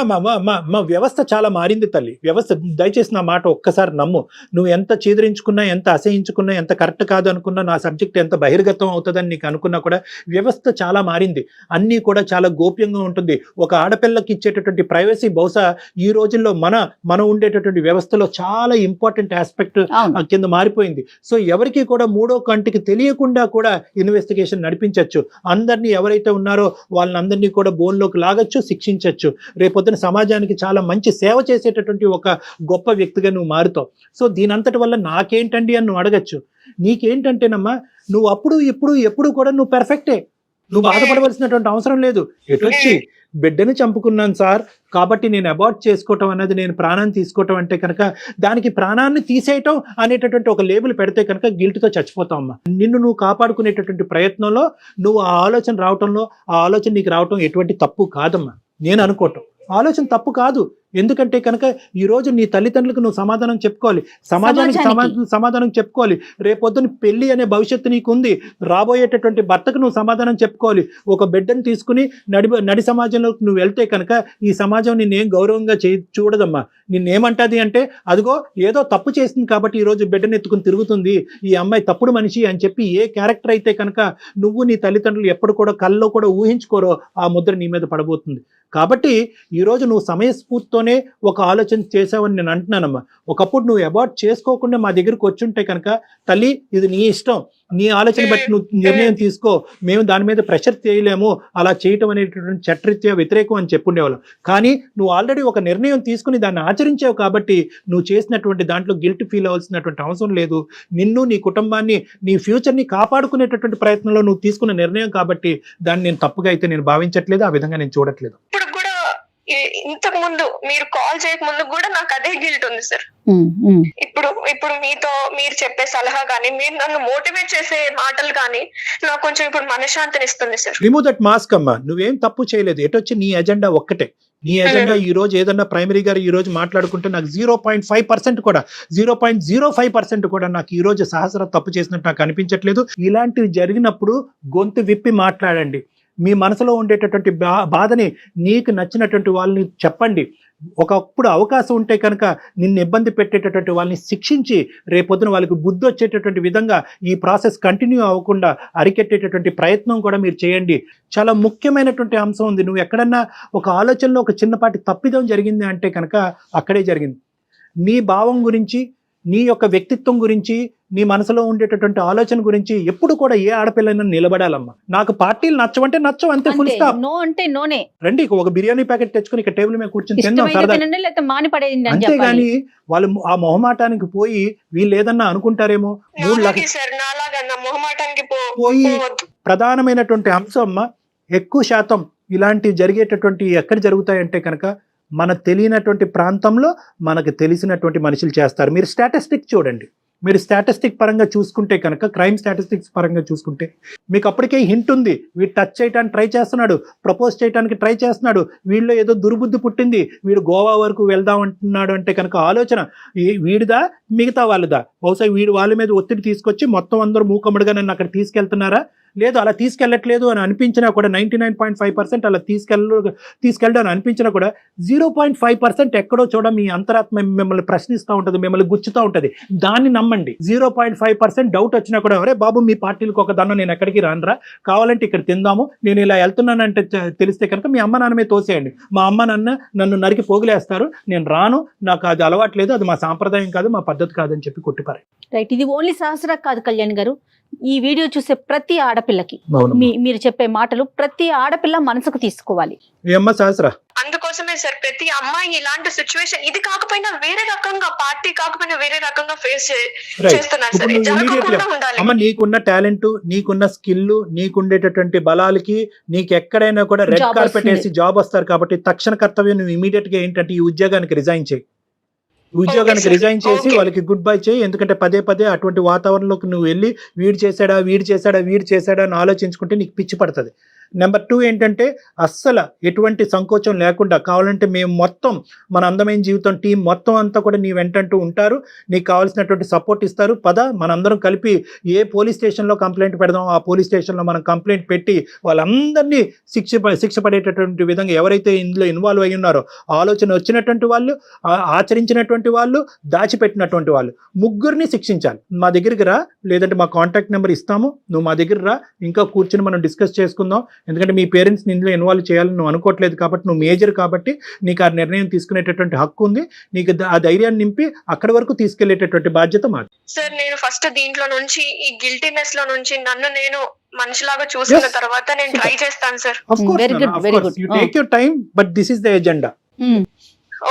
మా వ్యవస్థ చాలా మారింది తల్లి. వ్యవస్థ, దయచేసి నా మాట ఒక్కసారి నమ్ము. నువ్వు ఎంత చీదరించుకున్నా, ఎంత అసహించుకున్నా, ఎంత కరెక్ట్ కాదు అనుకున్నా, నా సబ్జెక్ట్ ఎంత బహిర్గతం అవుతుందని నీకు అనుకున్నా కూడా వ్యవస్థ చాలా మారింది. అన్నీ కూడా చాలా గోప్యంగా ఉంటుంది. ఒక ఆడపిల్లకి ఇచ్చేటటువంటి ప్రైవసీ బహుశా ఈ రోజుల్లో మనం ఉండేటటువంటి వ్యవస్థలో చాలా ఇంపార్టెంట్ ఆస్పెక్ట్ కింద మారిపోయింది. సో ఎవరికి కూడా మూడో కంటికి తెలియకుండా కూడా ఇన్వెస్టిగేషన్ నడిపించవచ్చు. అందరినీ ఎవరైతే ఉన్నారో వాళ్ళందరినీ కూడా బోన్లోకి లాగొచ్చు, శిక్షించవచ్చు. రేపొద్దున సమాజానికి చాలా మంచి సేవ చేసేటటువంటి ఒక గొప్ప వ్యక్తిగా నువ్వు మారుతావు. సో దీనంతటి వల్ల నాకేంటండి అని నువ్వు అడగచ్చు. నీకేంటంటేనమ్మా, నువ్వు అప్పుడు ఇప్పుడు ఎప్పుడు కూడా నువ్వు పెర్ఫెక్టే. నువ్వు బాధపడవలసినటువంటి అవసరం లేదు. ఎటొచ్చి బిడ్డని చంపుకున్నాను సార్ కాబట్టి నేను అబార్ట్ చేసుకోవటం అన్నది, నేను ప్రాణాన్ని తీసుకోవటం అంటే కనుక దానికి ప్రాణాన్ని తీసేయటం అనేటటువంటి ఒక లేబుల్ పెడితే కనుక గిల్ట్తో చచ్చిపోతావు అమ్మా. నిన్ను నువ్వు కాపాడుకునేటటువంటి ప్రయత్నంలో నువ్వు ఆ ఆలోచన రావటంలో, ఆ ఆలోచన నీకు రావటం ఎటువంటి తప్పు కాదమ్మా. నేను అనుకోవటం ఆలోచన తప్పు కాదు. ఎందుకంటే కనుక ఈరోజు నీ తల్లిదండ్రులకు నువ్వు సమాధానం చెప్పుకోవాలి, సమాజానికి సమాధానం చెప్పుకోవాలి. రేపొద్దున పెళ్లి అనే భవిష్యత్తు నీకు ఉంది. రాబోయేటటువంటి భర్తకు నువ్వు సమాధానం చెప్పుకోవాలి. ఒక బిడ్డను తీసుకుని నడి సమాజంలోకి నువ్వు వెళ్తే కనుక ఈ సమాజం నిన్నేం గౌరవంగా చూడదమ్మా. నిన్నేమంటది అంటే, అదిగో ఏదో తప్పు చేసింది కాబట్టి ఈరోజు బిడ్డను ఎత్తుకుని తిరుగుతుంది, ఈ అమ్మాయి తప్పుడు మనిషి అని చెప్పి ఏ క్యారెక్టర్ అయితే కనుక నువ్వు నీ తల్లిదండ్రులు ఎప్పుడు కూడా కల్లో కూడా ఊహించుకోరో ఆ ముద్ర నీ మీద పడబోతుంది. కాబట్టి ఈరోజు నువ్వు సమయస్ఫూర్తితోనే ఒక ఆలోచన చేసావని నేను అంటున్నానమ్మా. ఒకప్పుడు నువ్వు అబార్ట్ చేసుకోకుండా మా దగ్గరికి వచ్చుంటే కనుక, తల్లి ఇది నీ ఇష్టం, నీ ఆలోచన బట్టి నువ్వు నిర్ణయం తీసుకో, మేము దాని మీద ప్రెషర్ చేయలేము, అలా చేయటం అనేటటువంటి చట్టరీత్యా వ్యతిరేకం అని చెప్పుండేవాళ్ళం. కానీ నువ్వు ఆల్రెడీ ఒక నిర్ణయం తీసుకుని దాన్ని ఆచరించావు కాబట్టి నువ్వు చేసినటువంటి దాంట్లో గిల్ట్ ఫీల్ అవ్వాల్సినటువంటి అవసరం లేదు. నిన్ను, నీ కుటుంబాన్ని, నీ ఫ్యూచర్ని కాపాడుకునేటటువంటి ప్రయత్నంలో నువ్వు తీసుకున్న నిర్ణయం కాబట్టి దాన్ని నేను తప్పుగా అయితే నేను భావించట్లేదు, ఆ విధంగా నేను చూడట్లేదు. ఇంతకు ముందు మీరు కాల్ చేయక ముందు కూడా నాకు అదే గిల్ట్ ఉంది సార్. ఇప్పుడు మీతో మీరు చెప్పే సలహా కానీ, మీరు నన్ను మోటివేట్ చేసే మాటలు కానీ నాకు కొంచెం ఇప్పుడు మనశ్శాంతిని ఇస్తుంది సార్. రిమూవ్ దట్ మాస్క్ అమ్మా. నువ్వేం తప్పు చేయలేదు. ఎటొచ్చి నీ ఎజెండా ఒక్కటే. నీ ఎజెండా ఈ రోజు ఏదన్నా ప్రైమరీ గారు ఈ రోజు మాట్లాడుకుంటే నాకు 0.5% కూడా 0.05% కూడా నాకు ఈ రోజు సహస్ర తప్పు చేసినట్టు నాకు అనిపించట్లేదు. ఇలాంటివి జరిగినప్పుడు గొంతు విప్పి మాట్లాడండి. మీ మనసులో ఉండేటటువంటి బాధని నీకు నచ్చినటువంటి వాళ్ళని చెప్పండి. ఒకప్పుడు అవకాశం ఉంటే కనుక నిన్ను ఇబ్బంది పెట్టేటటువంటి వాళ్ళని శిక్షించి రేపొద్దున వాళ్ళకి బుద్ధి వచ్చేటటువంటి విధంగా ఈ ప్రాసెస్ కంటిన్యూ అవ్వకుండా అరికెట్టేటటువంటి ప్రయత్నం కూడా మీరు చేయండి. చాలా ముఖ్యమైనటువంటి అంశం ఉంది. నువ్వు ఎక్కడన్నా ఒక ఆలోచనలో ఒక చిన్నపాటి తప్పిదం జరిగింది అంటే కనుక అక్కడే జరిగింది. నీ భావం గురించి, నీ యొక్క వ్యక్తిత్వం గురించి, నీ మనసులో ఉండేటటువంటి ఆలోచన గురించి ఎప్పుడు కూడా ఏ ఆడపిల్లైనా నిలబడాలమ్మా. నాకు పార్టీలు నచ్చవంటే నచ్చవు, అంతే, ఫుల్ స్టాప్. నో అంటే నోనే. రండి, ఒక బిర్యానీ ప్యాకెట్ తెచ్చుకుని ఇక్కడ టేబుల్ మీద కూర్చొని తిందాం సరదా. అంతేగాని వాళ్ళు ఆ మొహమాటానికి పోయి వీళ్ళు ఏదన్నా అనుకుంటారేమో 3 లక్షలు పోయి. ప్రధానమైనటువంటి అంశం అమ్మా, ఎక్కువ శాతం ఇలాంటివి జరిగేటటువంటి ఎక్కడ జరుగుతాయంటే కనుక మనకు తెలియనటువంటి ప్రాంతంలో మనకు తెలిసినటువంటి మనుషులు చేస్తారు. మీరు స్టాటిస్టిక్ చూడండి. మీరు స్టాటిస్టిక్ పరంగా చూసుకుంటే కనుక, క్రైమ్ స్టాటిస్టిక్స్ పరంగా చూసుకుంటే మీకు అప్పటికే హింట్ ఉంది. వీడు టచ్ చేయడానికి ట్రై చేస్తున్నాడు, ప్రపోజ్ చేయడానికి ట్రై చేస్తున్నాడు, వీళ్ళు ఏదో దుర్బుద్ధి పుట్టింది, వీడు గోవా వరకు వెళ్దాం అంటున్నాడు అంటే కనుక ఆలోచన వీడిదా మిగతా వాళ్ళదా? బహుశా వీడు వాళ్ళ మీద ఒత్తిడి తీసుకొచ్చి మొత్తం అందరూ మూకమ్మడిగా నన్ను అక్కడ తీసుకెళ్తున్నారా? లేదు, అలా తీసుకెళ్ళట్లేదు అని అనిపించినా కూడా 99.5% అలా తీసుకెళ్ళడం అని అనిపించినా కూడా 0.5% ఎక్కడో చూడ మీ అంతరాత్మ మిమ్మల్ని ప్రశ్నిస్తూ ఉంటుంది, మిమ్మల్ని గుచ్చుతూ ఉంటుంది. దాన్ని నమ్మండి. 0.5% డౌట్ వచ్చినా కూడా, అరే బాబు మీ పార్టీలకు ఒక దన్నం, నేను ఎక్కడికి రానురా, కావాలంటే ఇక్కడ తిందాము, నేను ఇలా వెళ్తున్నానంటే తెలిస్తే కనుక మీ అమ్మ నాన్నమే తోసేయండి. మా అమ్మ నాన్న నన్ను నరికి పోగులేస్తారు, నేను రాను, నాకు అది అలవాట్లేదు, అది మా సాంప్రదాయం కాదు, మా పద్ధతి కాదని చెప్పి కొట్టిపారు. రైట్. ఇది ఓన్లీ సహస్ర కాదు కళ్యాణ్ గారు, ఈ వీడియో చూసే ప్రతి ఆడపిల్లకి మీరు చెప్పే మాటలు ప్రతి ఆడపిల్ల మనసుకు తీసుకోవాలి. ఏమ్మా సహస్ర? అందుకోసమే సార్ ప్రతి అమ్మాయి ఇలాంటి సిచ్యువేషన్ ఇది కాకపోయినా వేరే రకంగా పార్టీ కాకపోయినా వేరే రకంగా ఫేస్ చేస్తున్నారు సార్. ఇది జరగకుండా ఉండాలి. అమ్మ నీకున్న టాలెంట్, నీకున్న స్కిల్, నీకుండేటటువంటి బలాలకి నీకు ఎక్కడైనా కూడా రెడ్ Job కార్పెట్ వస్తుంది. వేసి జాబ్ వస్తారు కాబట్టి తక్షణ కర్తవ్యం నువ్వు ఇమీడియట్ గా ఏంటంటే ఈ ఉద్యోగానికి రిజైన్ చేయి. ఉద్యోగానికి sir. రిజైన్ చేసి Okay. వాళ్ళకి గుడ్ బై చేయి. ఎందుకంటే పదే పదే అటువంటి వాతావరణంలోకి నువ్వు వెళ్ళి వీడు చేశాడా అని ఆలోచించుకుంటే నీకు పిచ్చి పడుతుంది. నెంబర్ 2 ఏంటంటే అస్సలు ఎటువంటి సంకోచం లేకుండా కావాలంటే మేము మొత్తం మన అందమైన జీవితం టీం మొత్తం అంతా కూడా నీ వెంటంటూ ఉంటారు, నీకు కావాల్సినటువంటి సపోర్ట్ ఇస్తారు. మనందరం కలిపి ఏ పోలీస్ స్టేషన్లో కంప్లైంట్ పెడదాం, ఆ పోలీస్ స్టేషన్లో మనం కంప్లైంట్ పెట్టి వాళ్ళందరినీ శిక్ష పడేటటువంటి విధంగా ఎవరైతే ఇందులో ఇన్వాల్వ్ అయ్యి ఉన్నారో, ఆలోచన వచ్చినటువంటి వాళ్ళు, ఆచరించినటువంటి వాళ్ళు, దాచిపెట్టినటువంటి వాళ్ళు, ముగ్గురిని శిక్షించాలి. మా దగ్గరికి రా, లేదంటే మా కాంటాక్ట్ నెంబర్ ఇస్తాము, నువ్వు మా దగ్గర రా, ఇంకా కూర్చొని మనం డిస్కస్ చేసుకుందాం. ఎందుకంటే మీ పేరెంట్స్ని ఇందులో ఇన్వాల్వ్ చేయాలని నువ్వు అనుకోవట్లేదు కాబట్టి, నువ్వు మేజర్ కాబట్టి నీకు ఆ నిర్ణయం తీసుకునేటటువంటి హక్కు ఉంది. నీకు ఆ ధైర్యాన్ని నింపి అక్కడి వరకు తీసుకెళ్లేటటువంటి బాధ్యత మాది. సార్ నేను ఫస్ట్ దీంట్లో నుంచి ఈ గిల్టీనెస్ లో నుంచి నన్ను నేను మనిషిలాగా చూసుకున్న Yes. తర్వాత నేను ట్రై చేస్తాను sir. Of course, Very good, Nana, of very course. good. You take your time, but this is the agenda.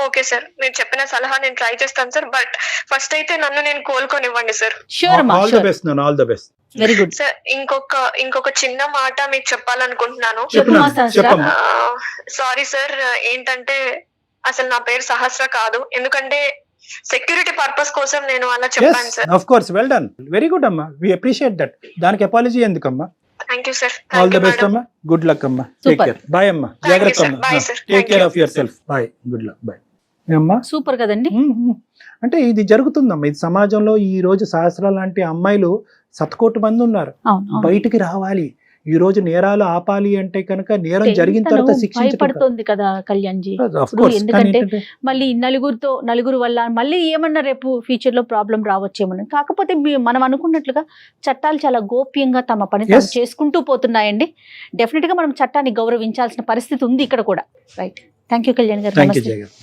Okay sir, మీరు చెప్పిన సలహా నేను ట్రై చేస్తాను సార్. బట్ ఫస్ట్ అయితే నన్ను నేను కోలుకొనివ్వండి సార్. షూర్ అమ్మా, All the best, Nana, all the best. Very good. Sir ఇంకొక చిన్న మాట మీకు చెప్పాలనుకుంటున్నాను. చెప్పమ్మా సహస్ర. చెప్పమ్మా. సారీ సార్, ఏంటంటే అసలు నా పేరు సహస్ర కాదు, ఎందుకంటే సెక్యూరిటీ పర్పస్ కోసం నేను అలా చెప్పాను sir. Of course, well done. Very good అమ్మా, we appreciate that. దానికి అపాలజీ ఎందుకమ్మా? Thank you sir. All the best అమ్మా, గుడ్ లక్ అమ్మా, టేక్ Super. కేర్, బాయ్ అమ్మా, Thank you, జాగ్రత్త sir. అమ్మా, Bye, sir. Take Thank care you. Of yourself, bye, good luck, bye అమ్మా. Super కదండి. అంటే ఇది జరుగుతుందమ్మా, ఇది సమాజంలో ఈ రోజు సహస్ర లాంటి అమ్మాయిలు శతకోటి మంది ఉన్నారు. అవును. బయటికి రావాలి, ఈ రోజు నేరాలు ఆపాలి అంటే కనుక నేరం అంటే జరిగిన తను తర్వాత శిక్షించడం భయపడుతోంది కదా కళ్యాణ్ జీ. Of course, ఎందుకంటే కానీ మళ్ళీ నలుగురు వల్ల మళ్ళీ ఏమన్నా రేపు ఫ్యూచర్ లో ప్రాబ్లం రావచ్చేమని. కాకపోతే మనం అనుకున్నట్లుగా చట్టాలు చాలా గోప్యంగా తమ పని తాము Yes. చేసుకుంటూ పోతున్నాయండి. డెఫినెట్ గా మనం చట్టాన్ని గౌరవించాల్సిన పరిస్థితి ఉంది ఇక్కడ కూడా. రైట్. థ్యాంక్ యూ కళ్యాణ్ గారు. థ్యాంక్ యూ నమస్తే. జగన్.